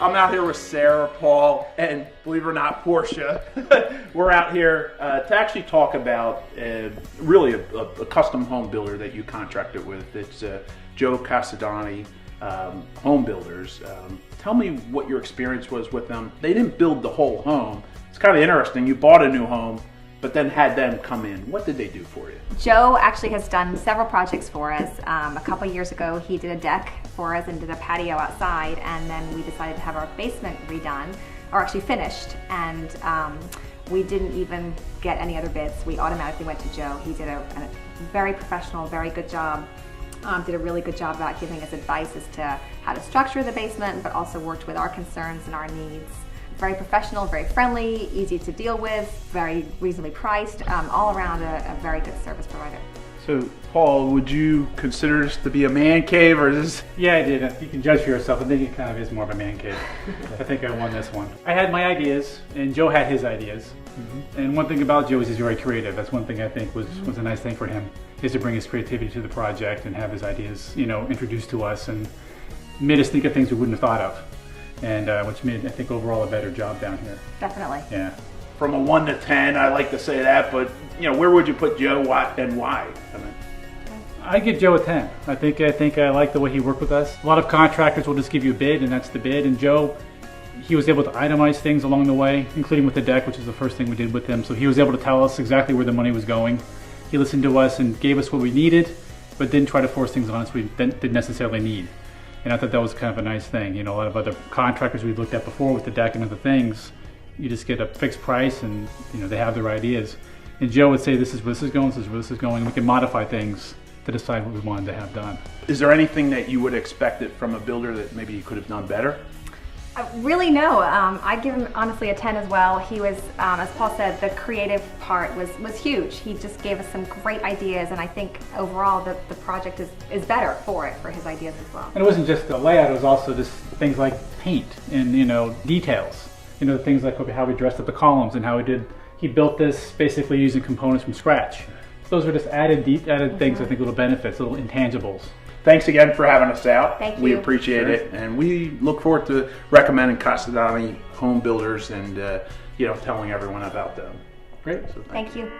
I'm out here with Sarah, Paul, and believe it or not, Portia. We're out here to actually talk about really a custom home builder that you contracted with. It's Joe Casadonti Home Builders. Tell me what your experience was with them. They didn't build the whole home. It's kind of interesting. You bought a new home, but then had them come in. What did they do for you? Joe actually has done several projects for us. A couple years ago, he did a deck for us and did a patio outside, and then we decided to have our basement redone, or actually finished, and we didn't even get any other bids. We automatically went to Joe. He did a very professional, very good job. Did a really good job about giving us advice as to how to structure the basement, but also worked with our concerns and our needs. Very professional, very friendly, easy to deal with, very reasonably priced, all around a very good service provider. So, Paul, would you consider this to be a man cave, or is this? Yeah, I did. You can judge for yourself. I think it kind of is more of a man cave. I think I won this one. I had my ideas, and Joe had his ideas. And one thing about Joe is he's very creative. That's one thing I think was a nice thing for him, is to bring his creativity to the project and have his ideas, introduced to us, and made us think of things we wouldn't have thought of. And which made, I think, overall a better job down here. Definitely. Yeah. From a 1 to 10, I like to say that, but where would you put Joe, and why? I give Joe a 10. I think I like the way he worked with us. A lot of contractors will just give you a bid, and that's the bid. And Joe, he was able to itemize things along the way, including with the deck, which is the first thing we did with him. So he was able to tell us exactly where the money was going. He listened to us and gave us what we needed, but didn't try to force things on us we didn't necessarily need. And I thought that was kind of a nice thing. A lot of other contractors we've looked at before with the deck and other things, you just get a fixed price and they have their ideas. And Joe would say, this is where this is going, this is where this is going, and we can modify things to decide what we wanted to have done. Is there anything that you would expect it from a builder that maybe you could have done better? Really, no. I'd give him honestly a 10 as well. He was, as Paul said, the creative part was huge. He just gave us some great ideas, and I think overall the project is better for his ideas as well. And it wasn't just the layout, it was also just things like paint and details. Things like how we dressed up the columns and how he built this basically using components from scratch. So those were just added things, I think, little benefits, little intangibles. Thanks again for having us out. Thank you. We appreciate it, and we look forward to recommending Casadonti Home Builders and telling everyone about them. Great. So thank you.